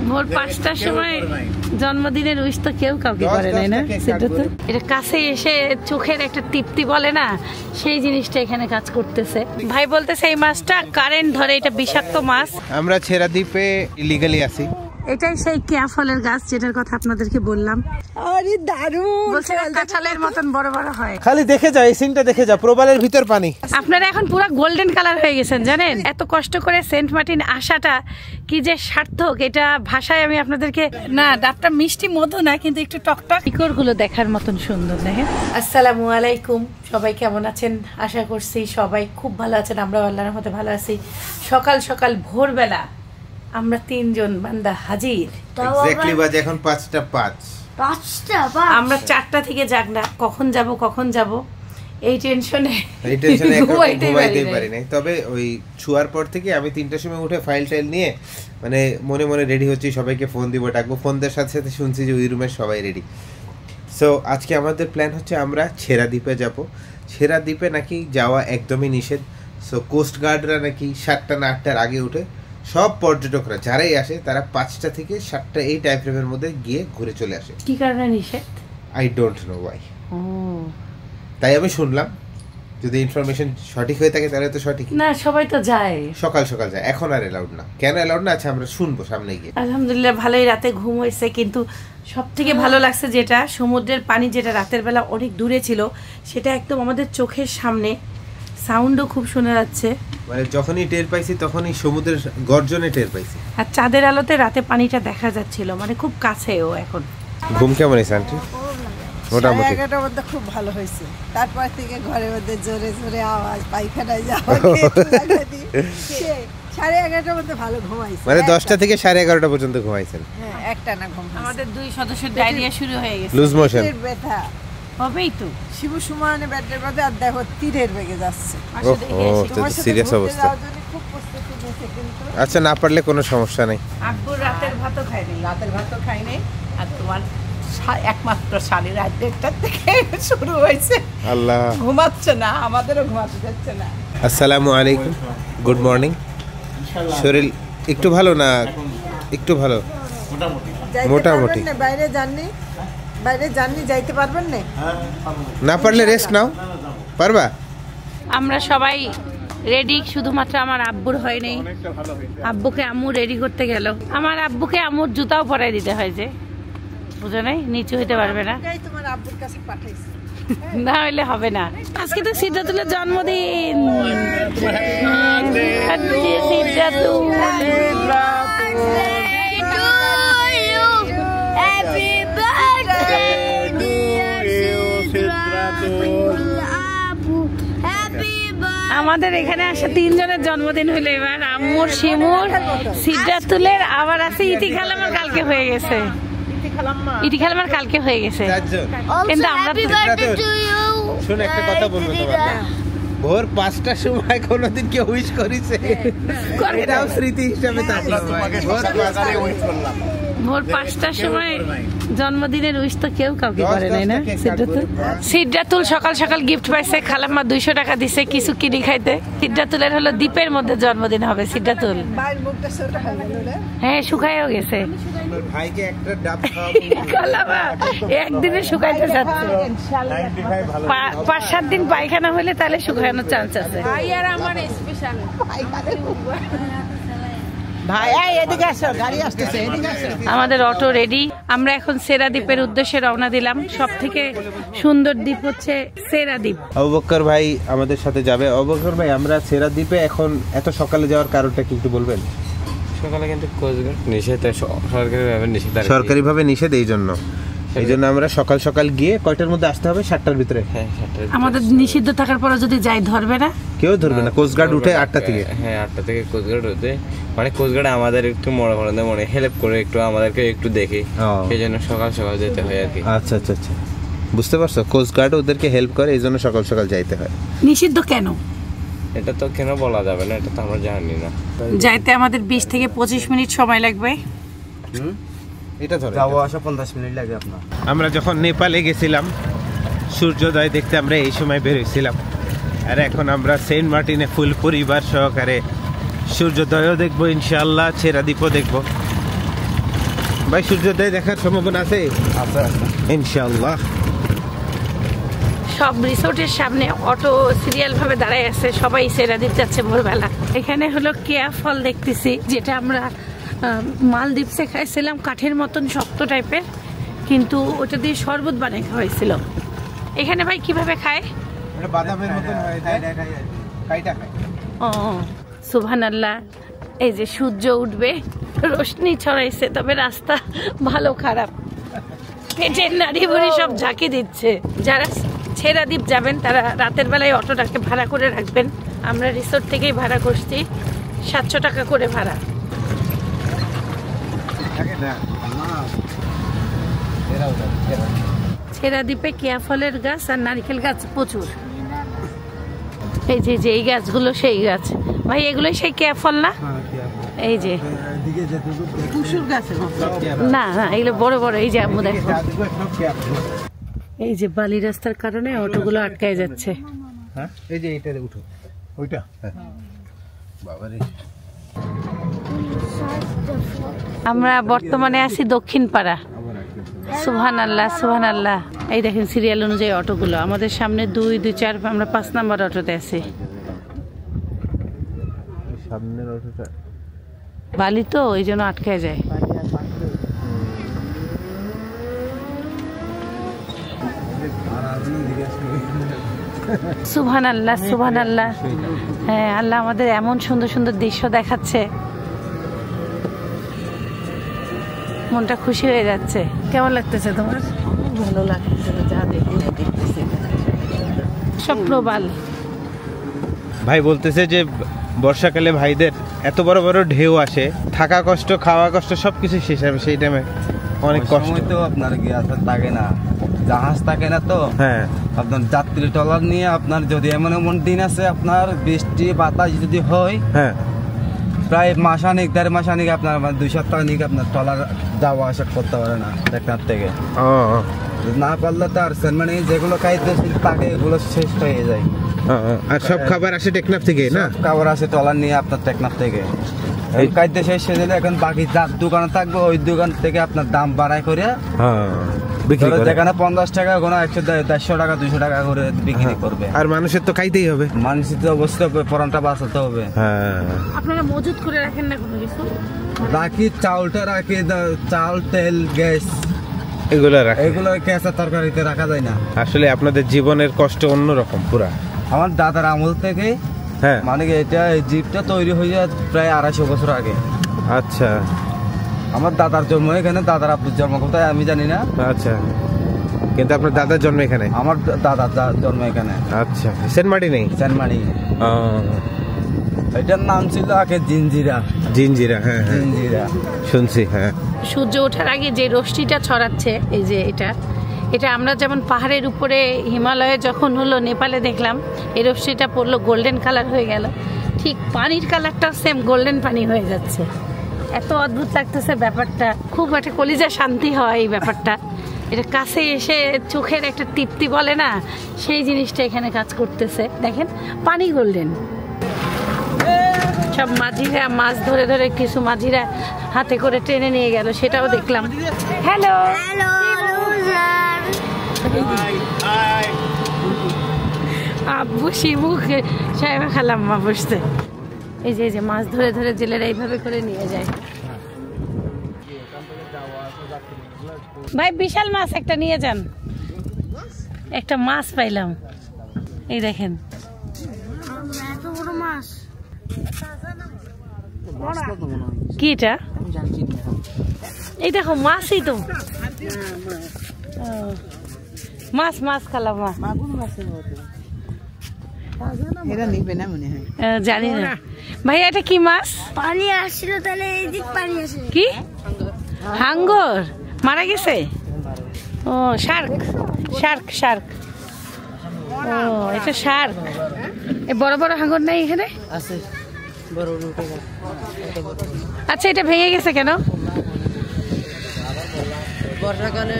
ভোর 5টার সময় জন্মদিনের উইশ তো কেউ কাউকে করে নাই না, সেটা তো এটা কাছে এসে চোখের একটা তৃপ্তি বলে না, সেই জিনিসটা এখানে কাজ করতেছে। ভাই বলতেছে এই মাছটা কারেন্ট ধরে, এটা বিষাক্ত মাছ। আমরা ছেড়া দ্বীপে ইলিগালি আছি। এটাই সেই কেয়া ফলের গাছ যেটার কথা আপনাদেরকে বললাম। আরে দারুণ, বলছে কাঁঠালের মতন বড় বড় হয়। খালি দেখে যাও, এই সিনটা দেখে যাও, প্রবালের ভিতর পানি। আপনারা এখন পুরো গোল্ডেন কালার হয়ে গেছেন জানেন। এত কষ্ট করে সেন্ট মার্টিন আসাটা কি যে সার্থক, এটা ভাষায় আমি আপনাদেরকে না। ডাবটা মিষ্টি মধু না, কিন্তু একটু টকটক। ইকর গুলো দেখার মতন সুন্দর দেখেন। আসসালামু আলাইকুম, সবাই কেমন আছেন? আশা করছি সবাই খুব ভালো আছেন। আমরা আল্লাহর রহমতে ভালো আছি। সকাল সকাল ভোরবেলা আমরা তিনজন বান্দা হাজির। এক্স্যাক্টলি বাজে এখন 5টা 5। আমরা 4টা থেকে জাগনা, কখন যাব এই টেনশনে ঘুমাইতেই পারি নাই। তবে ওই ছুয়ার পর থেকে আমি 3টার সময় উঠে ফাইল টাইল নিয়ে মানে মনে মনে রেডি হচ্ছি, সবাইকে ফোন দিব, ডাকবো। ফোন দেওয়ার সাথে সাথে শুনছি যে ওই রুমের সবাই রেডি। সো আজকে আমাদের প্ল্যান হচ্ছে আমরা ছেড়া দ্বীপে যাব। ছেড়া দ্বীপে নাকি যাওয়া একদমই নিষেধ। সো কোস্ট গার্ডরা নাকি 7টা না 8টার আগে উঠে সব পর্যটকরা যারাই আসে তারা 5টা থেকে 7টা এই টাইম ফ্রেমের মধ্যে গিয়ে ঘুরে চলে আসে। কি কারণে নিষেধ? I don't know Y. তাই আমি শুনলাম, যদি ইনফরমেশন সঠিক হয়ে থাকে তাহলে তো সঠিক না। সবাই তো যায়, সকাল সকাল যায়। এখন আর এলাউড না। কেন এলাউড না? আচ্ছা আমরা শুনবো সামনে গিয়ে। আলহামদুলিল্লাহ ভালোই রাতে ঘুম হয়েছে, কিন্তু সব থেকে ভালো লাগছে যেটা সমুদ্রের পানি, যেটা রাতের বেলা অনেক দূরে ছিল, সেটা একদম আমাদের চোখের সামনে। সাউন্ডও খুব শোনা যাচ্ছে, মানে যখনই টের পাইছি তখনই সমুদ্রের গর্জনে টের পাইছি। আর চাঁদের আলোতে রাতে পানিটা দেখা যাচ্ছিল, মানে খুব কাছেও। এখন ঘুম কেমন হয়েছে আন্টি? মোটামুটি 11টার মধ্যে খুব ভালো হয়েছে। তারপর থেকে ঘরের মধ্যে জোরে জোরে আওয়াজ, পায়খানায় যাওয়া, 11:30টার মধ্যে ভালো ঘুমাইছে। মানে 10টা থেকে 11:30টা পর্যন্ত ঘুমাইছেন? হ্যাঁ, একটা না ঘুম। আমাদের 2 সদস্যের ডায়রিয়া শুরু হয়ে গেছে। লুজ মোশন ব্যথা হবেই তো। শিবু সুমানে ব্যাটের মধ্যে আর দেখো তীরের বেগে যাচ্ছে। সিরিয়াস অবস্থা। আচ্ছা, না পারলে কোনো সমস্যা নাই। আব্বুর রাতের ভাতও খাই নাই, আর তোমার একমাত্র 1:30 থেকে শুরু হয়েছে। আল্লাহ, ঘুমাচ্ছে না, আমাদেরও ঘুমাতে যাচ্ছে না। আসসালামু আলাইকুম, গুড মর্নিং। শরীর একটু ভালো না? একটু ভালো মোটামুটি। বাইরে জাননি যাইতে পারবেন না? না পারলে রেস্ট নাও, পারবা? আমরা সবাই রেডি, শুধুমাত্র আমার আব্বুর হয় নাই। আব্বুকে আম্মু রেডি করতে গেল। আমার আব্বুকে আম্মুর জুতাও পরাই দিতে হয়, যে বুঝো নাই, নিচু হইতে পারবে না। তোমার আব্বুর কাছে পাঠাইছি, না হইলে হবে না। আজকে তো সিদ্ধাতুলের জন্মদিন। আমাদের এখানে আসা 3 জনের জন্মদিন হইলো এবার। আম্মুর, শিমুর, সিদ্ধাতুলের, আবার আছে ইতি খালামার কালকে হয়ে গেছে। ইতি খালামার কালকে হয়ে গেছে, কিন্তু আমরা শুন একটা কথা বলবো তোমাকে। ভোর 5টার সময় কোনোদিন কেউ উইশ করেছে? এটাও স্মৃতি হিসাবে থাকলো। ভোর 5টার সময় জন্মদিনের উইশ তো কেউ কাউকে করে নাই না। সিদ্ধাতুল সকাল সকাল গিফট পাইছে, খালাম্মা 200 টাকা দিছে কিছু কিনি খাইতে। সিদ্ধাতুলের হলো দ্বীপের মধ্যে জন্মদিন হবে। সিদ্ধাতুল হ্যাঁ শুকায়ও গেছে। ভাইকে একটা ডাব খাওয়াবো, একদিনে শুকাইতে যাচ্ছে। 5-7 দিন পায়খানা হলে তাহলে শুকানোর চান্স আছে। আমাদের অটো রেডি। আমরা এখন সেরা দ্বীপের উদ্দেশ্যে রওনা দিলাম। সব থেকে সুন্দর দ্বীপ হচ্ছে সেরা দ্বীপ। আবু বকর ভাই আমাদের সাথে যাবে। আবু বকর ভাই, আমরা সেরা দ্বীপে এখন এত সকালে যাওয়ার কারণটা কি একটু বলবেন? সকালে কিন্তু নিষেধ, সরকারিভাবে নিষেধ। এই জন্য আমরা সকাল সকাল গিয়ে কয়টার মধ্যে আসতে হবে? 7টার ভিতরে। হ্যাঁ, 7টার। আমাদের নিষিদ্ধ থাকার পরে যদি যাই ধরবে না, কেউ ধরবে না। কোস্ট গার্ড উঠে 8টা থেকে। হ্যাঁ, 8টা থেকে কোস্ট গার্ড হতে, মানে কোস্ট গার্ড আমাদের একটু মনে হেল্প করে, একটু আমাদেরকে একটু দেখে, সেই জন্য সকাল সকাল যেতে হয় আর কি। আচ্ছা আচ্ছা আচ্ছা, বুঝতে পারছো? কোস্ট গার্ড ওদেরকে হেল্প করে, এই জন্য সকাল সকাল যাইতে হয়। নিষিদ্ধ কেন এটা তো কেন বলা যাবে না, এটা তো আমরা জানি না। যাইতে আমাদের 20 থেকে 25 মিনিট সময় লাগবে। এটা ধরে যাওয়া আসা 50 মিনিট লাগে আপনার। আমরা যখন নেপালে গেছিলাম সূর্যোদয় দেখতে আমরা এই সময় বের হয়েছিলাম, আর এখন আমরা সেন্ট মার্টিনে ফুল পরিবার সহকারে সূর্যোদয়ও দেখবো ইনশাআল্লাহ, ছেড়া দ্বীপও দেখবো। ভাই সূর্যোদয় দেখার সম্ভাবনা আছে? ইনশাআল্লাহ। সব রিসোর্টের সামনে অটো সিরিয়াল ভাবে দাঁড়ায় আছে, সবাই সেরাদ্বীপ যাচ্ছে ভোরবেলা। এখানে হলো কেয়া ফল দেখতেছি, যেটা আমরা মালদ্বীপসে খাইছিলাম, কাঠের মতন শক্ত টাইপের, কিন্তু ওটা দিয়ে শরবত বানিয়ে খাওয়াইছিল। এখানে ভাই কিভাবে খায়? বাদামের মতন হয়, কাইটা খায়। ও সুবহানাল্লাহ। এই যে সূর্য উঠবে, রোশনি ছড়াইছে, তবে রাস্তা ভালো খারাপ, পেটের নাড়ি ভুড়ি সব ঝাঁকি দিচ্ছে। যারা ছেড়াদ্বীপ যাবেন তারা রাতের বেলায় অটোটাকে ভাড়া করে রাখবেন। আমরা রিসোর্ট থেকেই ভাড়া করছি, 700 টাকা করে ভাড়া। ছেড়াদ্বীপে কেয়া ফলের গাছ আর নারকেল গাছ প্রচুর। এই যে এই গাছগুলো সেই গাছ ভাই, এগুলোই সেই কেয়া ফল না? এই যে না না, এগুলো বড় বড়। এই যে আম্মু দেখো, এই যে বালি রাস্তার কারণে অটোগুলো আটকায় যাচ্ছে। এই যে এইটাতে উঠো, ওইটা বাবারে। আমরা বর্তমানে আছি দক্ষিণ পাড়া। সুবহানাল্লাহ সুবহানাল্লাহ। এই দেখেন সিরিয়াল অনুযায়ী অটোগুলো, আমাদের সামনে 2, 2, 4, আমরা 5 নাম্বার অটোতে আছি। সামনের অটোটা বালি তো ওই জন্য আটকায় যায়। সুবহানাল্লাহ সুবহানাল্লাহ। হ্যাঁ, আল্লাহ আমাদের এমন সুন্দর সুন্দর দৃশ্য দেখাচ্ছে, মনটা খুশি হয়ে যাচ্ছে। কেমন লাগতেছে তোমার? ভালো লাগতেছে, যা দেখতেছি সব প্রবাল। ভাই বলতেছে যে বর্ষাকালে ভাইদের এত বড় বড় ঢেউ আসে, থাকা কষ্ট, খাওয়া কষ্ট, সবকিছু শেষ হবে সেই টাইমে। অনেক কষ্ট তো আপনার গ্যাস থাকে না, জাহাজ থাকে না, তো হ্যাঁ আপনার যাত্রী ট্রলার নিয়ে আপনার যদি এমন এমন দিন আছে আপনার বৃষ্টি বাতাস যদি হয়, হ্যাঁ প্রায় মাসানিক 1.5 মাসানিক আপনার 2 সপ্তাহ নিয়ে আপনার ট্রলার যাওয়া আসা করতে পারে না টেকনাফ থেকে। না পারলে তো আর মানে যেগুলো খাইতেছিল তাকে এগুলো শেষ হয়ে যায়। আর সব খাবার আসে টেকনাফ থেকে না? খাবার আসে ট্রলার নিয়ে আপনার টেকনাফ থেকে, খাইতে শেষ হয়ে গেলে এখন বাকি যার দোকানে থাকবে ওই দোকান থেকে আপনার দাম বাড়াই করে যেখানে 50 টাকা কোনো 100 টাকা 200 টাকা করে বিক্রি করবে। আর মানুষের তো খাইতেই হবে, মানুষের তো অবশ্যই পরনটা বাঁচাতে হবে। আপনারা মজুত করে রাখেন না কোনো কিছু? রাখি, চাউলটা রাখি, চাউল, তেল, গ্যাস এগুলো কেঁচা তরকারিতে রাখা যায় না। আসলে আপনাদের জীবনের কষ্ট অন্যরকম পুরা। আমার দাদার আমল থেকে, হ্যাঁ মানে এটা এই জিপটা তৈরি হয়ে যায় প্রায় 250 বছর আগে। আচ্ছা, আমার দাদার জন্ম এখানে, দাদার আব্বুর জন্ম কোথায় আমি জানি না। আচ্ছা, কিন্তু আপনার দাদার জন্ম এখানে? আমার দাদার জন্ম এখানে। আচ্ছা, সেনমাটি নেই? সেনমাটি। এটার নাম ছিল আগে জিঞ্জিরা। জিঞ্জিরা, হ্যাঁ জিঞ্জিরা শুনছি। হ্যাঁ, সূর্য ওঠার আগে যে রশ্মিটা ছড়াচ্ছে, এই যে এটা আমরা যেমন পাহাড়ের উপরে হিমালয়ে যখন হলো নেপালে দেখলাম, এই রশ্মিটা পড়লো গোল্ডেন কালার হয়ে গেল, ঠিক পানির কালারটাও সেম গোল্ডেন পানি হয়ে যাচ্ছে। এত অদ্ভুত লাগতেছে ব্যাপারটা, খুব একটা কলিজা শান্তি হয় এই ব্যাপারটা। এটা কাছে এসে চোখের একটা তৃপ্তি বলে না, সেই জিনিসটা এখানে কাজ করতেছে। দেখেন পানি গোল্ডেন। সব মাঝিরা মাছ ধরে ধরে, কিছু মাঝিরা হাতে করে টেনে নিয়ে গেল, সেটাও দেখলাম। হ্যালো আব্বু শিবু সাহেব খালাম্মা বসছে। এই যে মাছ ধরে ধরে জেলেরা এইভাবে করে নিয়ে যায়। ভাই বিশাল মাছ একটা নিয়ে যান, একটা মাছ পাইলাম, এই দেখেন। কি এটা? এই দেখো মাছই তো, মাছ মাছ খালাম। জানি না ভাই, এটা কি মাছ? পানি আসছিল, তাহলে এইদিক পানি আসে। কি হাঙ্গর মারা গেছে? ও শার্ক, শার্ক শার্ক। ও এটা শার্ক। বড় বড় হাঙ্গর নাই এখানে? আছে। আচ্ছা, এটা ভেঙে গেছে কেন? বর্ষাকালে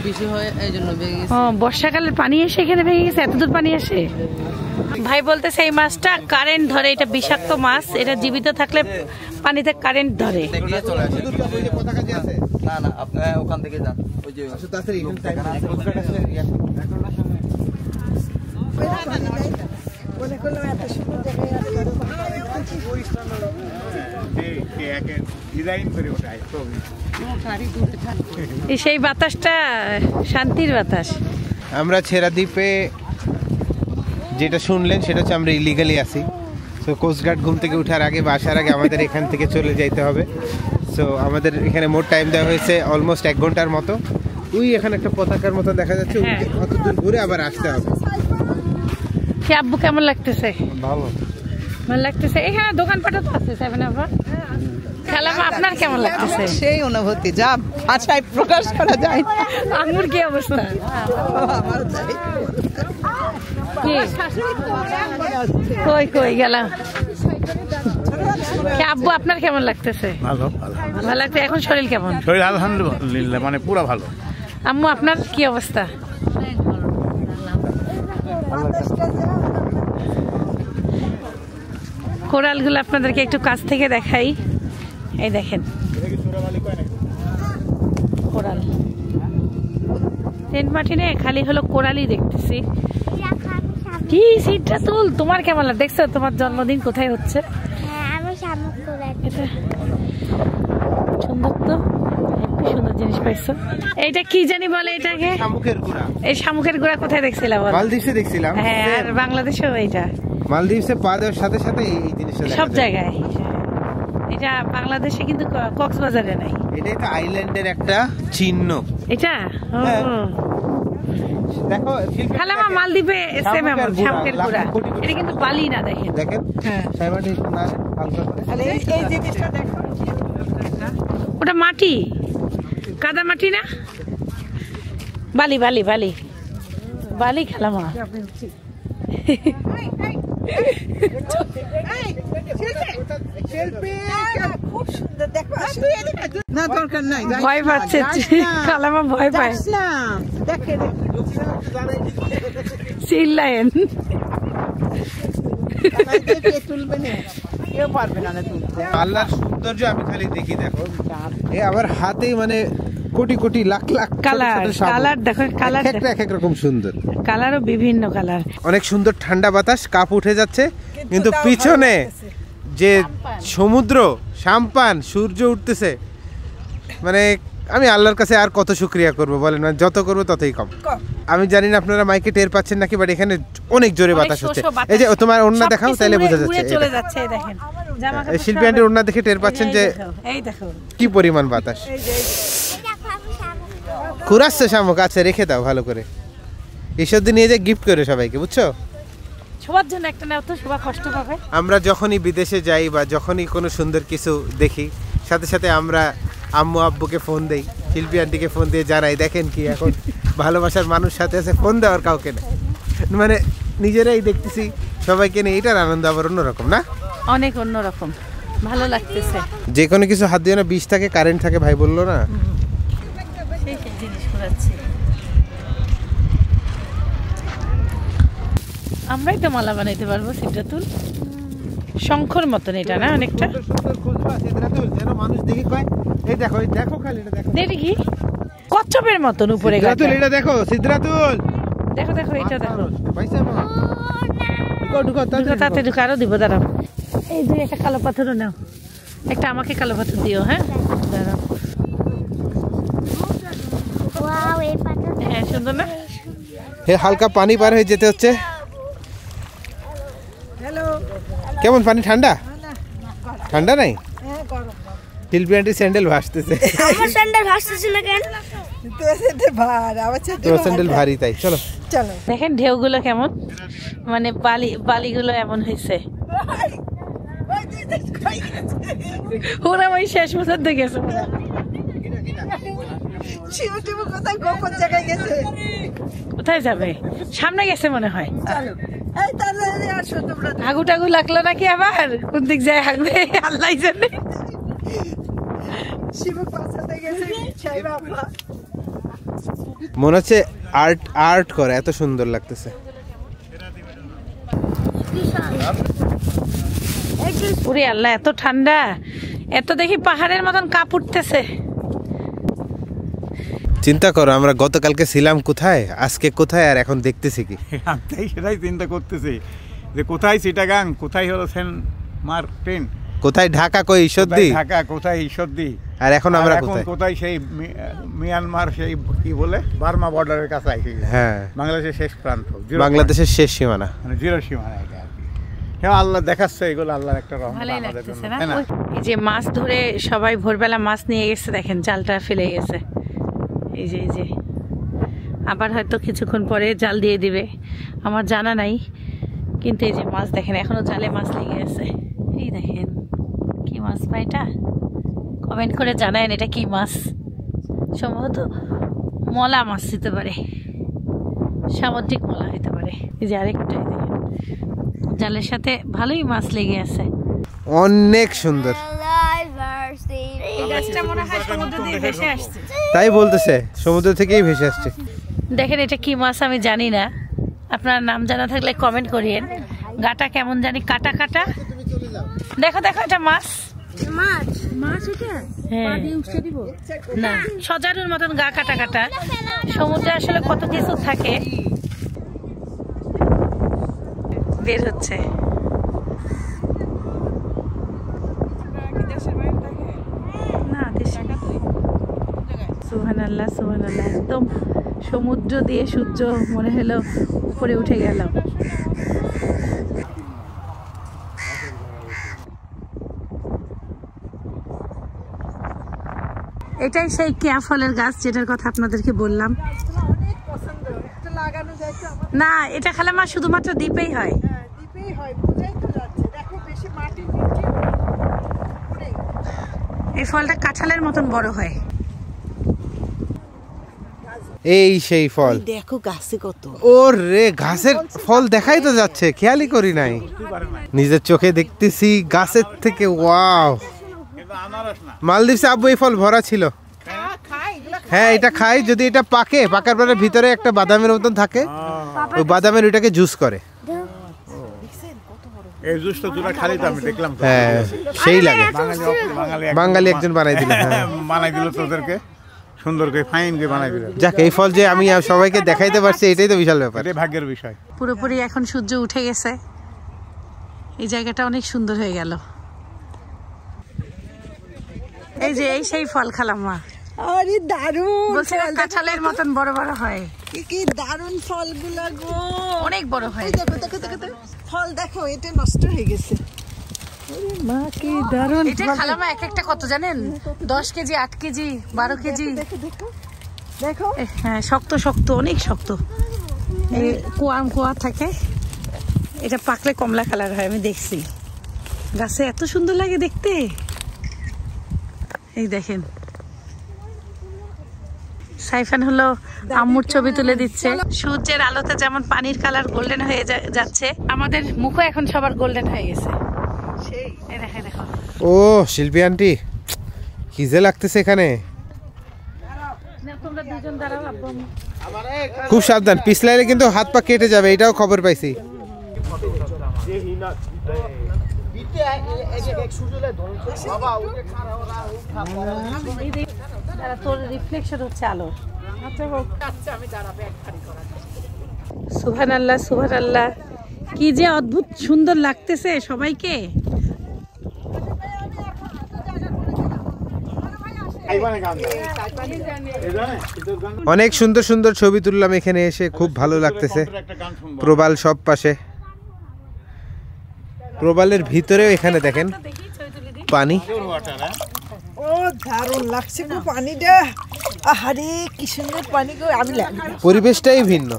বেশি হয়, এই জন্য ভেঙে গেছে। ও, বর্ষাকালের পানি এসে এখানে ভেঙে গেছে? এত দূর পানি আসে? ভাই বলতেছে এই মাছটা কারেন্ট ধরে, এটা বিষাক্ত মাছ, এটা জীবিত থাকলে পানিতে কারেন্ট ধরে। না না, আপনি ওখান থেকে যান, ওই যে মনে করলাম এত সুন্দর জায়গায় সেই বাতাসটা শান্তির বাতাস। আমরা ছেড়া দ্বীপে যেটা শুনলেন সেটা হচ্ছে আমরা ইলিগালি আছি। সো কোস্টগার্ড ঘুম থেকে ওঠার আগে বা আসার আগে আমাদের এখান থেকে চলে যাইতে হবে। সো আমাদের এখানে মোট টাইম দেওয়া হয়েছে অলমোস্ট 1 ঘন্টার মতো। ওই এখানে একটা পতাকার মতো দেখা যাচ্ছে, অত দূর ঘুরে আবার আসতে হবে। কি আব্বু কেমন লাগতেছে? ভালো ভালো লাগতেছে। এখানে দোকানপাটও তো আছে 7 খালামা, আপনার কেমন লাগতেছে? সেই অনুভূতি যা ভাষায় প্রকাশ করা যায় না। আঙ্গুর কি অবস্থা? কই কই গেলাম। আব্বু আপনার কেমন লাগতেছে? ভালো ভালো লাগছে। এখন শরীর কেমন? শরীর আলহামদুলিল্লাহ, মানে পুরো ভালো। আম্মু আপনার কি অবস্থা? কোরালগুলো আপনাদেরকে একটু কাছ থেকে দেখাই। এই দেখেন কোরাল। সেন্ট মার্টিনে খালি হলো কোরালই দেখতেছি। কি সিটটা তুল, তোমার কেমন লাগে? দেখছো তোমার জন্মদিন কোথায় হচ্ছে? সুন্দর তো, কি সুন্দর জিনিস পাইছো। এইটা কি জানি বলে এটাকে? শামুকের গুড়া। এই শামুকের গুড়া কোথায় দেখছিলাম? মালদ্বীপে দেখছিলাম। হ্যাঁ, আর বাংলাদেশেও এইটা। মালদ্বীপে পা দেওয়ার সাথে সাথে এই জিনিসটা সব জায়গায়। এটা বাংলাদেশে কিন্তু কক্সবাজারে নাই। এটাই তো আইল্যান্ডের একটা চিহ্ন। এটা দেখো খালামা, মালদ্বীপে সেম এমন শামুকের গুড়া। এটা কিন্তু বালি না, দেখেন দেখেন। হ্যাঁ, সাইবাটি না হালকা করে। আর এই জিনিসটা দেখো, ওটা মাটি, কাদা মাটি না, বালি বালি বালি বালি খালামা। না দরকার নাই, ভয় পাচ্ছে খালামা, ভয় পায়। চিল্লায়েন। আল্লাহর সৌন্দর্য আমি খালি দেখি। দেখো এ আমার হাতেই মানে কোটি কোটি লাখ লাখ কালার, কালার দেখো, কালার এক এক রকম সুন্দর, কালারও বিভিন্ন কালার। অনেক সুন্দর ঠান্ডা বাতাস, কাপ উঠে যাচ্ছে, কিন্তু পিছনে যে সমুদ্র, সাম্পান, সূর্য উঠতেছে, মানে আমি আল্লাহর কাছে আর কত শুকরিয়া করব বলেন, মানে যত করবো ততই কম। আমি জানি না আপনারা মাইকে টের পাচ্ছেন নাকি, বাট এখানে অনেক জোরে বাতাস হচ্ছে। এই যে তোমার ওড়না দেখাও, তাইলে বোঝা যাচ্ছে। চলে যাচ্ছে, দেখেন শিল্পী আন্টির ওড়না দেখে টের পাচ্ছেন যে এই দেখো কি পরিমাণ বাতাস। কুরাচ্ছে শামুক, আছে রেখে দাও ভালো করে, ঈশ্বর দিন নিয়ে যে গিফট করে সবাইকে, বুঝছো? সবার জন্য একটা নাও তো, সবাই কষ্ট পাবে। আমরা যখনই বিদেশে যাই বা যখনই কোনো সুন্দর কিছু দেখি, সাথে সাথে আমরা আম্মু আব্বুকে ফোন দেই, শিল্পী আন্টিকে ফোন দিয়ে জানাই, দেখেন কি এখন ভালোবাসার মানুষ সাথে আছে, ফোন দেওয়ার কাউকে না, মানে নিজেরাই দেখতেছি সবাইকে নিয়ে। এটার আনন্দ আবার অন্যরকম না, অনেক অন্যরকম, ভালো লাগতেছে। যে কোনো কিছু হাত দিয়ে না, বিষ থাকে, কারেন্ট থাকে, ভাই বললো না। সেই জিনিস ঘোরাচ্ছি। আমরাই তো মালা বানাইতে পারবো সিদ্ধাতুল, শঙ্খর মতন এটা না অনেকটা। দেখি কচ্ছপের মতন উপরে, এটা দেখো সিদ্ধাতুল, দেখো দেখো এটা দেখো, ঢুকো তাতে ঢুকে আরো দিব, দাঁড়াও। এই দুই একটা কালো পাথরও নাও, একটা আমাকে কালো পাথর দিও। হ্যাঁ দাঁড়াও, হ্যাঁ সুন্দর না? হালকা পানি পার হয়ে যেতে হচ্ছে। কেমন পানি? ঠান্ডা? ঠান্ডা নাই? শিল্পী আন্টি স্যান্ডেল ভাসতেছে। আমার স্যান্ডেল ভাসতেছে না কেন? তোর স্যান্ডেল ভারী, তাই চলো। দেখেন ঢেউগুলো কেমন, মানে বালিগুলো এমন হয়েছে। ওরা ওই শেষ পর্যন্ত গেছে। কোথায় যাবে? সামনে গেছে মনে হয়। হাগু টাগু লাগলো নাকি আবার? কোন দিক যায় হাগু, আল্লাহ জানে। মনে হচ্ছে আর্ট আর্ট করে, এত সুন্দর লাগতেছে। ওরে আল্লাহ, এত ঠান্ডা, এত দেখি পাহাড়ের মতন কাপ উঠতেছে। চিন্তা করো, আমরা গতকালকে ছিলাম কোথায়, আজকে কোথায়, আর এখন দেখতেছি কি। সেটাই চিন্তা করতেছি যে কোথায় চিটাগাং, কোথায় হলো সেন্ট মার্টিন, কোথায় ঢাকা, কই ঈশ্বরদী, ঢাকা কোথায় ঈশ্বরদী, আর এখন আমরা কোথায় সেই মিয়ানমার, সেই কি বলে বার্মা বর্ডারের কাছে আছি। হ্যাঁ, বাংলাদেশের শেষ প্রান্ত, বাংলাদেশের শেষ সীমানা, মানে জিরো সীমানা এটা আর কি। হ্যাঁ, আল্লাহ দেখাচ্ছে, এগুলো আল্লাহর একটা রহমত ভালোই আমাদের লাগতেছে জন্য, না? তাই না? এই যে মাছ ধরে সবাই ভোরবেলা মাছ নিয়ে গেছে, দেখেন জালটা ফেলে গেছে। এই যে আবার হয়তো কিছুক্ষণ পরে জাল দিয়ে দিবে, আমার জানা নাই, কিন্তু এই যে মাছ দেখেন এখনো জালে মাছ লেগে আছে। এই দেখেন কি মাছ পাই, এটা কমেন্ট করে জানায়েন এটা কি মাছ। সম্ভবত মলা মাছ হতে পারে, সামুদ্রিক মলা হতে পারে। এই যে আরেকটাই দেখেন জালের সাথে ভালোই মাছ লেগে আছে, অনেক সুন্দর। এই গাছটা মনে হয় সমুদ্র দিয়ে ভেসে আসছে। তাই বলতেছে, সমুদ্র থেকেই ভেসে আসছে। দেখেন এটা কি মাছ আমি জানি না, আপনার নাম জানা থাকলে কমেন্ট করিয়েন। গাটা কেমন জানি কাটা কাটা, দেখো দেখো এটা মাছ। হ্যাঁ। না, সজারুর মতন গা কাটা কাটা। সমুদ্রে আসলে কত কিছু থাকে, বের হচ্ছে। সুবহানাল্লাহ সুবহানাল্লাহ, একদম সমুদ্র দিয়ে সূর্য মনে হলো উপরে উঠে গেল। এটাই সেই কেয়া ফলের গাছ যেটার কথা আপনাদেরকে বললাম। না, এটা খালামা শুধুমাত্র দ্বীপেই হয়। এই ফলটা কাঁঠালের মতন বড় হয়। এই সেই ফল, দেখো গাছে কত। ওরে ঘাসের ফল দেখাই তো যাচ্ছে, খেয়ালই করি নাই, নিজের চোখে দেখতেছি গাছের থেকে। ওয়াও, মালদ্বীপে আব্বু এই ফল ভরা ছিল। হ্যাঁ, এটা খাই, যদি এটা পাকে, পাকার পরে ভিতরে একটা বাদামের মতন থাকে, ওই বাদামের ওইটাকে জুস করে। এই জুসটা দুটো খালি তো আমি দেখলাম। হ্যাঁ, সেই লাগে। বাঙালি একজন বানাই দিল, বানাই দিল তোদেরকে সুন্দর করে, ফাইন করে বানাই দিল। যাক, এই ফল যে আমি সবাইকে দেখাইতে পারছি, এটাই তো বিশাল ব্যাপার, এটাই ভাগ্যের বিষয়। পুরোপুরি এখন সূর্য উঠে গেছে, এই জায়গাটা অনেক সুন্দর হয়ে গেল। এই যে এই সেই ফল খালাম্মা, আরে দারুন, বলছে কাঁঠালের মতন বড় বড় হয়। কি দারুন ফলগুলো গো, অনেক বড় হয়। দেখো দেখো দেখো দেখো, ফল দেখো, এটা নষ্ট হয়ে গেছে। মা কি দারুন, এটা খালাম্মা এক একটা কত জানেন? 10 কেজি, 8 কেজি, 12 কেজি। দেখো দেখো দেখো, হ্যাঁ, শক্ত শক্ত, অনেক শক্ত, এই কোয়া থাকে। এটা পাকলে কমলা কালার হয়, আমি দেখছি গাছে, এত সুন্দর লাগে দেখতে। এই দেখেন সাইফান হলো আম্মুর ছবি তুলে দিচ্ছে। সূর্যের আলোতে যেমন পানির কালার গোল্ডেন হয়ে যাচ্ছে, আমাদের মুখও এখন সবার গোল্ডেন হয়ে গেছে। এই দেখে দেখো। ও শিল্পী আন্টি, কি যে লাগতেছে এখানে। তোমরা দুজন দাঁড়াও, আব্বু খুব সাবধান, পিছলাইলে কিন্তু হাত পা কেটে যাবে, এটাও খবর পাইছি। তোর রিফ্লেকশন হচ্ছে আলো। সুবহানাল্লাহ সুবহানাল্লাহ, কি যে অদ্ভুত সুন্দর লাগতেছে সবাইকে। অনেক সুন্দর সুন্দর ছবি তুললাম এখানে এসে, খুব ভালো লাগতেছে। প্রবাল সব পাশে, প্রবালের ভিতরেও এখানে দেখেন পানি। ও দারুন লাগছে গো পানিটা, আহারে কি সুন্দর পানি গো। আমি পরিবেশটাই ভিন্ন,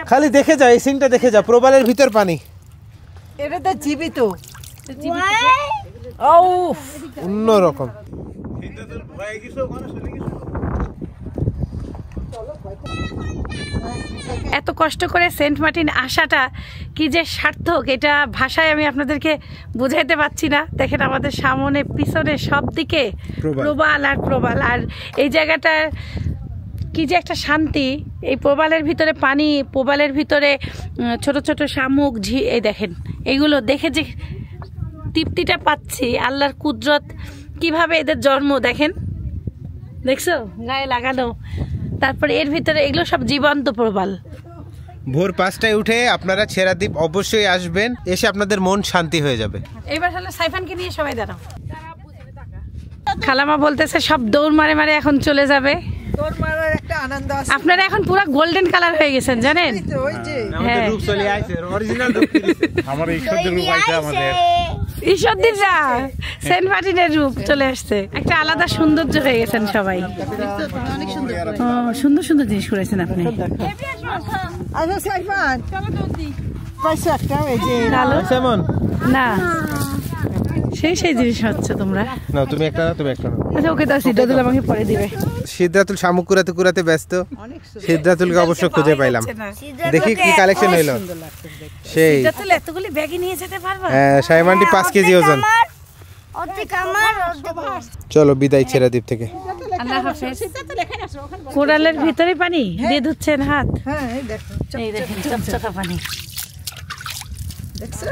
খালি দেখে যা, এই সিনটা দেখে যা, প্রবালের ভিতর পানি। এটা তো জীবিত, ও অন্যরকম। এত কষ্ট করে সেন্ট মার্টিন আসাটা কি যে সার্থক, এটা ভাষায় আমি আপনাদেরকে বুঝাইতে পারছি না। দেখেন আমাদের সামনে পিছনে সব দিকে প্রবাল আর প্রবাল, আর এই জায়গাটা কি যে একটা শান্তি। এই প্রবালের ভিতরে পানি, প্রবালের ভিতরে ছোট ছোট শামুক, এই দেখেন, এগুলো দেখে যে তৃপ্তিটা পাচ্ছি, আল্লাহর কুদরত, কিভাবে এদের জন্ম দেখেন, দেখছো গায়ে লাগানো। তারপরে এর ভিতরে এগুলো সব জীবন্ত প্রবাল। ভোর 5টায় উঠে আপনারা ছেড়াদ্বীপ অবশ্যই আসবেন, এসে আপনাদের মন শান্তি হয়ে যাবে। এবার হলো সাইফানকে নিয়ে সবাই দাঁড়াও। খালামা বলতেছে সব দৌড় মারে মারে এখন চলে যাবে। দৌড় মারার একটা আনন্দ আছে। আপনারা এখন পুরো গোল্ডেন কালার হয়ে গেছেন জানেন। ওই যে হ্যাঁ, রূপ চলে আইছে, অরিজিনাল রূপ আমার ঈশ্বরের রূপ আইছে আমাদের। ঈশ্বরদীর না, সেন্ট মার্টিনের রূপ চলে আসছে। একটা আলাদা সৌন্দর্য হয়ে গেছেন সবাই। সুন্দর সুন্দর জিনিস করেছেন আপনি। আচ্ছা সাইফান পাইছো একটা এই যে ভালো কেমন না, সেই জিনিস হচ্ছে তোমরা। না তুমি একটা না, তুমি একটা না। আচ্ছা ওকে দাও, সিদ্ধাতুল আমাকে পরে দিবে। সিদ্ধাতুল শামুক কুড়াতে কুড়াতে ব্যস্ত। সিদ্ধাতুলকে অবশ্য খুঁজে পাইলাম, দেখি কি কালেকশন হইলো। সেই সিদ্ধাতুল এতগুলি ব্যাগে নিয়ে যেতে পারবা? সাইমানটি 5 কেজি ওজন। চলো বিদায় ছেড়াদ্বীপ থেকে। আল্লাহ হাফেজ। কোরালের ভিতরে পানি দিয়ে ধুচ্ছেন হাত। হ্যাঁ এই দেখো, এই দেখেন চকচকা পানি। দেখছো?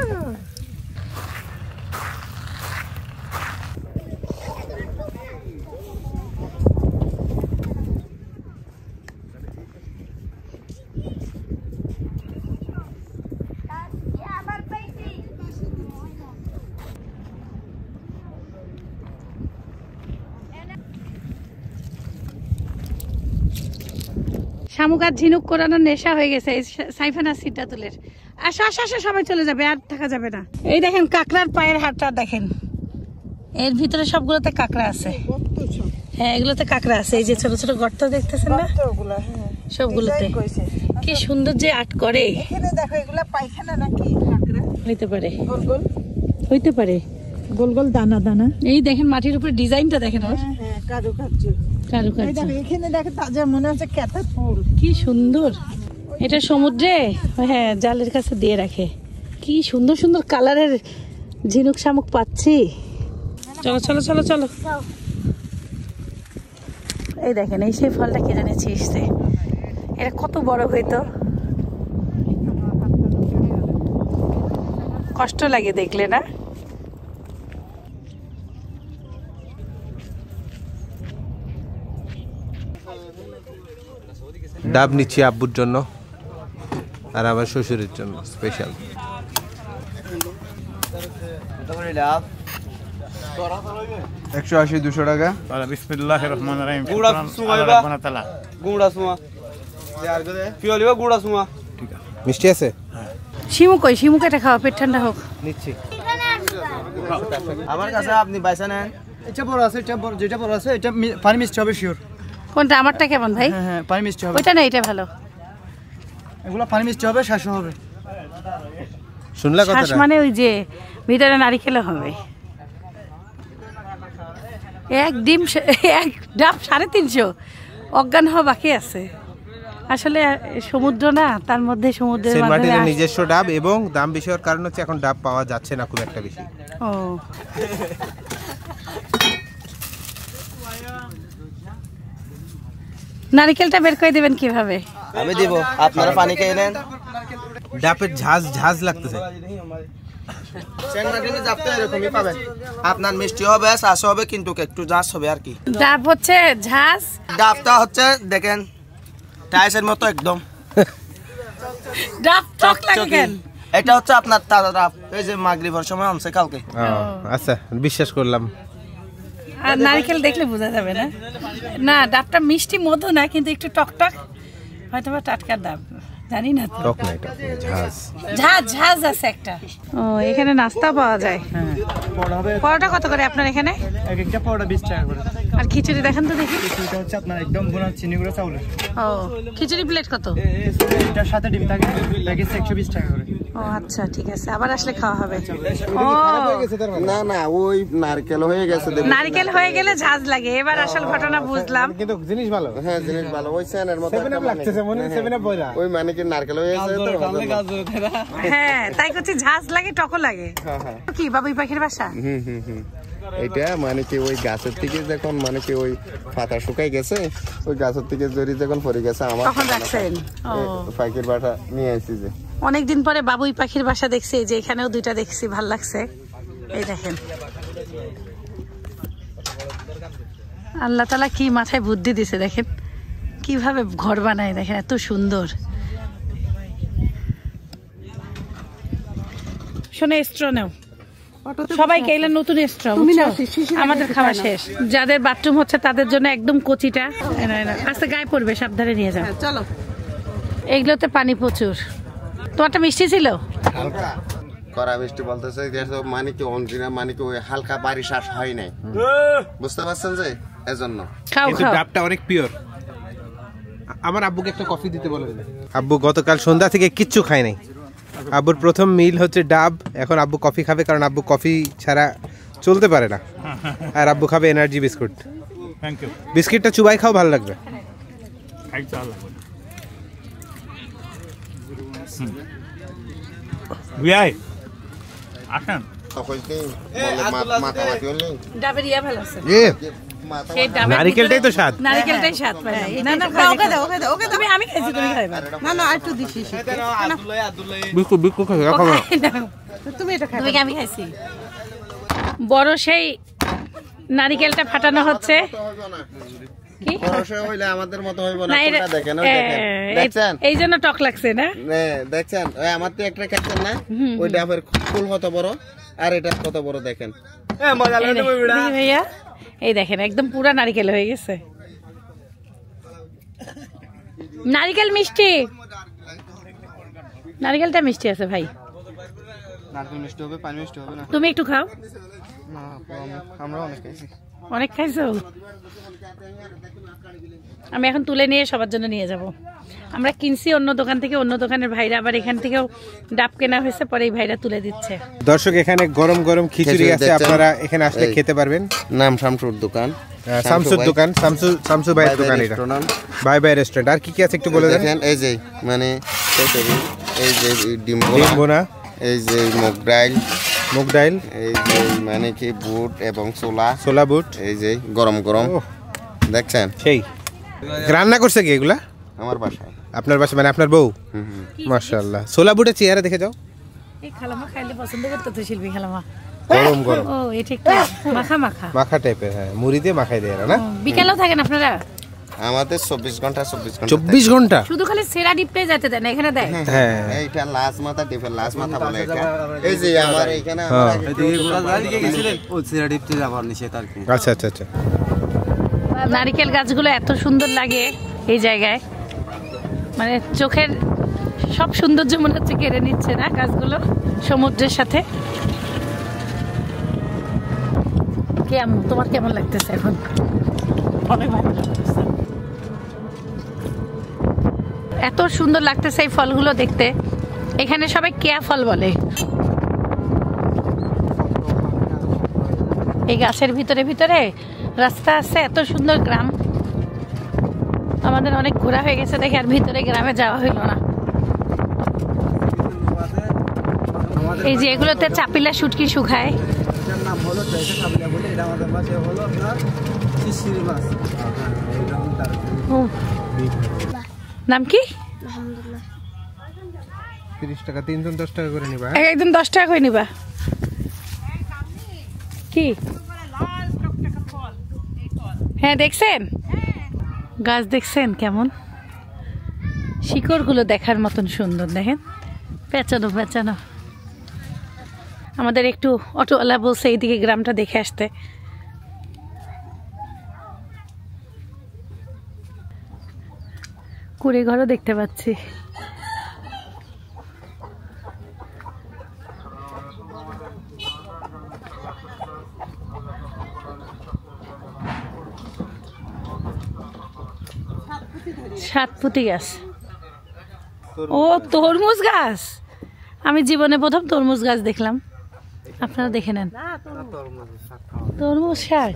শামুক আর ঝিনুক কোরানোর নেশা হয়ে গেছে সাইফান আর সিদ্ধাতুলের। আসো আসো আসো, সবাই চলে যাবে, আর থাকা যাবে না। এই দেখেন কাঁকড়ার পায়ের হাড়টা দেখেন, এর ভিতরে সবগুলোতে কাঁকড়া আছে। হ্যাঁ এগুলোতে কাঁকড়া আছে, এই যে ছোট ছোট গর্ত দেখতেছেন না, সবগুলোতে। কি সুন্দর যে আর্ট করে। এখানে দেখো এগুলা পায়খানা নাকি কাঁকড়া হইতে পারে, গোল গোল হইতে পারে, গোল গোল দানা দানা। এই দেখেন মাটির উপরে ডিজাইনটা দেখেন ওর, হ্যাঁ কারুকার্য। কারুকার্য। এই দেখো এখানে দেখো তাজা মনে হচ্ছে কেতা ফুল। কি সুন্দর। এটা সমুদ্রে, হ্যাঁ জালের কাছে দিয়ে রাখে। কি সুন্দর সুন্দর কালারের ঝিনুক শামুক পাচ্ছি। চলো চলো চলো চলো। এই দেখেন এই সেই ফলটা কে জানেছি, এটা কত বড় হইতো, কষ্ট লাগে দেখলে না। ডাব নিচ্ছি আব্বুর জন্য আর আমার শ্বশুরের জন্য স্পেশাল। 180-200 টাকা। বিসমিল্লাহির রহমানির রহিম। গুড়া সুমাইবা, গুড়া সুমা পিওলিবা, গুড়া সুমা। মিষ্টি আছে? শিমু কই? শিমু কেটে খাওয়া, পেট ঠান্ডা হোক। নিচ্ছি। আমার কাছে আপনি পয়সা নেন। এটা বড় আছে, এটা বড়, যেটা বড় আছে এটা পানি মিষ্টি হবে শিওর। কোনটা? আমারটা কেমন ভাই? হ্যাঁ হ্যাঁ পানি মিষ্টি হবে। ওইটা না, এটা ভালো। এগুলো পানি মিষ্টি হবে, শাসু হবে। শুনলা শ্বাস কথাটা? মানে ওই যে ভিতরে নারিকেল হবে। এক ডিম, এক ডাব 350, অজ্ঞান হওয়া বাকি আছে। আসলে সমুদ্র না, তার মধ্যে সমুদ্রের সেন্ট মাধ্যমে মার্টিনের নিজস্ব ডাব, এবং দাম বেশি হওয়ার কারণ হচ্ছে এখন ডাব পাওয়া যাচ্ছে না খুব একটা বেশি। ও নারিকেলটা বের করে দিবেন কিভাবে? আমি দিব, আপনারা পানি খেয়ে নেন। ডাবের ঝাঁজ ঝাঁজ লাগতেছে। সেন্ট মার্টিনে যাতে এরকমই পাবেন, আপনার মিষ্টি হবে, শাস হবে, কিন্তু একটু ঝাঁজ হবে আর কি। ডাব হচ্ছে ঝাঁজ, ডাবটা হচ্ছে দেখেন টাইসের মতো একদম ডাব টক লাগে কেন? এটা হচ্ছে আপনার তাজা ডাব, এই যে মাগরিবের সময় আনছে কালকে। আচ্ছা বিশ্বাস করলাম। আর নারকেল দেখলে বোঝা যাবে না। না ডাবটা মিষ্টি মধু না, কিন্তু একটু টকটক, হয়তো বা টাটকা ডাব, জানি না তো। টক নাই, টক নাই, ঝাঁজ। ঝাঁজ ঝাঁজ আছে একটা। ও এখানে নাস্তা পাওয়া যায়। পরোটা কত করে আপনার এখানে? এক একটা পরোটা 20 টাকা করে। আর খিচুড়ি দেখেন তো দেখি। এটা হচ্ছে আপনার একদম বোনা চিনি গুঁড়ো চাউলের। ও খিচুড়ি প্লেট কত? এটার সাথে ডিম থাকে, প্যাকেজ 120 টাকা করে। ও আচ্ছা ঠিক আছে, আবার আসলে খাওয়া হবে। ও না না ওই নারকেল হয়ে গেছে। নারকেল হয়ে গেলে ঝাঁজ লাগে, এবার আসল ঘটনা বুঝলাম। কিন্তু জিনিস ভালো। হ্যাঁ জিনিস ভালো, ওই সেনের মতো সেভেন আপ লাগতেছে মনে হয়, সেভেন আপ বইরা। ওই মানে কি নারকেল হয়ে গেছে তো। হ্যাঁ তাই করছি, ঝাঁজ লাগে টকও লাগে। কি বাবুই পাখির বাসা? এটা মানে কি ওই গাছের থেকে যখন মানে কি ওই পাতা শুকাই গেছে ওই গাছের থেকে জড়ি যখন পড়ে গেছে আমার তখন রাখছেন। পাখির বাসা নিয়ে আসছি যে অনেকদিন পরে বাবুই পাখির বাসা দেখছি, যে এখানেও দুইটা দেখছি, ভাল লাগছে। এই দেখেন আল্লাহ তাআলা কি মাথায় বুদ্ধি দিছে, দেখেন কিভাবে ঘর বানায়, দেখেন এত সুন্দর। শোনে স্ট্র নাও সবাইকে, এলে নতুন স্ট্র, আমাদের খাওয়া শেষ। যাদের বাথরুম হচ্ছে তাদের জন্য একদম কচিটা, আস্তে গায়ে পড়বে, সাবধানে নিয়ে যাও। চলো, এইগুলোতে পানি প্রচুর। তোমারটা মিষ্টি ছিল? হালকা কড়া মিষ্টি বলতেছে মানে কি অনজিনা মানে কি ওই হালকা বাড়ি শ্বাস হয় নাই, বুঝতে পারছেন যে এজন্য। কিন্তু ডাবটা অনেক পিওর। আমার আব্বুকে একটা কফি দিতে বলে দিলে। আব্বু গতকাল সন্ধ্যা থেকে কিচ্ছু খায় নাই। আব্বুর প্রথম মিল হচ্ছে ডাব। এখন আব্বু কফি খাবে, কারণ আব্বু কফি ছাড়া চলতে পারে না। আর আব্বু খাবে এনার্জি বিস্কুট। Thank you. বিস্কিটটা চুবাই খাও, ভালো লাগবে। আসেন ডাবের ইয়া ভালো আছে, নারিকেলটাই তো স্বাদ। নারিকেলটাই স্বাদ। না না ওকে দাও, ওকে দাও, ওকে দাও। আমি খাইছি, তুমি খাইবা না? না একটু দিছি। বিস্কুট খাও, তুমি এটা খাও। তুমি কি? আমি খাইছি। বড় সেই নারিকেলটা ফাটানো হচ্ছে। কি হইলে আমাদের মতো হইব না, কোনটা দেখেন ওই দেখেন, এই জন্য টক লাগছে না? দেখছেন ওই আমার তো একটা খাচ্ছেন না, ওই ডাবের ফুল কত বড় আর এটা কত বড় দেখেন। মজা লাগে ভাইয়া, এই দেখেন একদম পুরা নারিকেল হয়ে গেছে। নারিকেল মিষ্টি, নারিকেলটা মিষ্টি আছে ভাই। নারকেল মিষ্টি হবে, পানি মিষ্টি হবে না? তুমি একটু খাও। না আমরা অনেক খাইছি। অনেক খাইছো? আমি এখন তুলে নিয়ে সবার জন্য নিয়ে যাব। আমরা কিনছি অন্য দোকান থেকে, অন্য দোকানের ভাইরা আবার এখান থেকেও ডাব কেনা হয়েছে, পরে এই ভাইরা তুলে দিচ্ছে। দর্শক এখানে গরম গরম খিচুড়ি আছে, আপনারা এখানে আসলে খেতে পারবেন। নাম শামসুর দোকান, শামসুর দোকান, শামসু ভাইয়ের দোকান এটা, বাই বাই রেস্টুরেন্ট। আর কি কি আছে একটু বলে দেন। এই যে মানে এই যে ডিম বোনা, এই যে মুগ ডাইল, এই যে মানে কি বুট এবং ছোলা বুট, এই যে গরম গরম দেখছেন। সেই রান্না করছে কি এগুলা? আমার বাসায়। আপনার বাসায় মানে আপনার বউ? মাশাআল্লাহ। ছোলা বুটের চেহারা দেখে যাও। এই খালামা খাইলে পছন্দ করতে তো শিল্পী খালামা। গরম গরম, ও এটা একটু মাখা মাখা মাখা টাইপের। হ্যাঁ, মুড়ি দিয়ে মাখাই দেয় না? বিকেলেও থাকেন আপনারা? আমাদের 24 ঘন্টা 24 ঘন্টা শুধু খালি সেরা ডিপটাই যেতে দেন, এখানে দেয়। হ্যাঁ, এইটা লাস্ট মাথা ডিপের লাস্ট মাথা বলে এটা। এই যে আমার এখানে এদিকে গোড়া দিকে গেছিলেন ওই সিরা ডিপতে যাবার নিষেধ আর কি। আচ্ছা আচ্ছা আচ্ছা। নারকেল গাছগুলো এত সুন্দর লাগে এই জায়গায়, মানে চোখের সব সৌন্দর্য মনে হচ্ছে কেড়ে নিচ্ছে না গাছগুলো সমুদ্রের সাথে। কেমন তোমার কেমন লাগতেছে এখন? অনেক ভালো লাগতেছে, এত সুন্দর লাগতেছে এই ফলগুলো দেখতে। এখানে সবাই কেয়া ফল বলে। এই গাছের ভিতরে ভিতরে রাস্তা আছে, এত সুন্দর গ্রাম। আমাদের অনেক ঘোরা হয়ে গেছে দেখে আর ভিতরে গ্রামে যাওয়া হইল না। এই যে এগুলোতে চাপিলা শুটকি শুকায়। নাম কি? 30 টাকা, 3 জন 10 টাকা করে নিবা। একদম 10 টাকা করে নিবা। কি? হ্যাঁ দেখছেন গাছ, দেখছেন কেমন শিকড়গুলো দেখার মতন সুন্দর। দেখেন পেঁচানো পেঁচানো। আমাদের একটু অটোওয়ালা বলছে এইদিকে গ্রামটা দেখে আসতে। কুড়ে ঘরও দেখতে পাচ্ছি। সাতপুতি গাছ, ও তরমুজ গাছ। আমি জীবনে প্রথম তরমুজ গাছ দেখলাম, আপনারা দেখে নেন। তরমুজ শাক।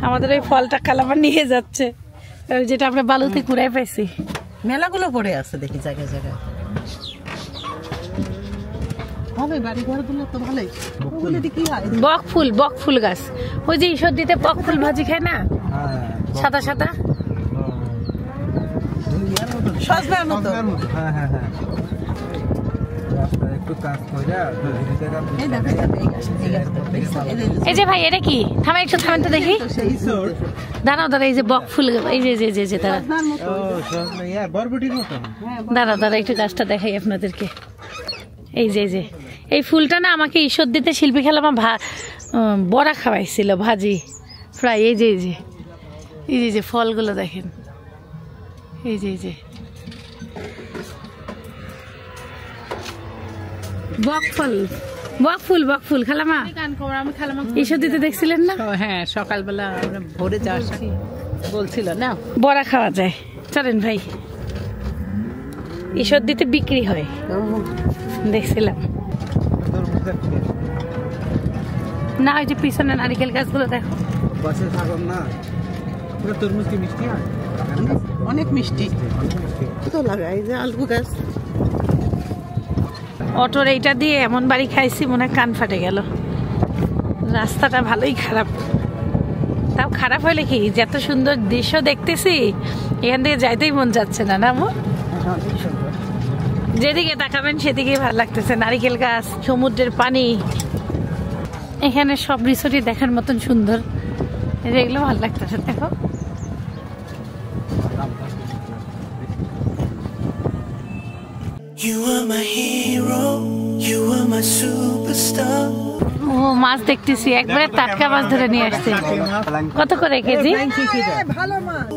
আমাদের ওই ফলটা কালামার নিয়ে যাচ্ছে, যেটা আমরা বালুতে কুড়াই পাইছি। মেলাগুলো পড়ে আছে দেখি জায়গায় জায়গায়। বক ফুল গাছ, ওই যে ঈশ্বরদীতে বক ফুল ভাজি খায় না, সাদা সাদা। এই যে ভাই এটা কি, থামেন একটু, থামেন তো দেখি, দাঁড়াও দাঁড়া, এই যে বক ফুল, এই যে দাঁড়া দাঁড়া দাঁড়া, একটু গাছটা দেখাই আপনাদেরকে। এই যে এই ফুলটা না আমাকে ঈশ্বরদীতে শিল্পী খেলামা বড়া খাওয়াইছিল, ভাজি ফ্রাই। এই যে ফলগুলো দেখেন, এই যে বক ফুল খালামা ঈশ্বরদীতে দেখছিলেন না? হ্যাঁ, সকালবেলা ভোরে যাওয়ার বলছিল না, বড়া খাওয়া যায়। চলেন ভাই, ঈশ্বরদীতে বিক্রি হয়, দেখছিলাম না। ওই যে পিছনে নারিকেল গাছগুলো দেখো, তরমুজ কি মিষ্টি হয়? অনেক মিষ্টি তো লাগাই যে আলু গাছ। অটোর এইটা দিয়ে এমন বাড়ি খাইছি মনে হয় কান ফাটে গেল। রাস্তাটা ভালোই খারাপ, তাও খারাপ হলে কি, যত সুন্দর দৃশ্য দেখতেছি এখান থেকে যাইতেই মন যাচ্ছে না। না যেদিকে তাকাবেন সেদিকেই ভালো লাগতেছে, নারিকেল গাছ, সমুদ্রের পানি, এখানে সব রিসোর্টই দেখার মতন সুন্দর, এগুলো ভালো লাগতেছে। দেখো ও মাছ দেখতেছি, একবারে টাটকা মাছ ধরে নিয়ে আসছে। কত করে কেজি? ভালো মাছ।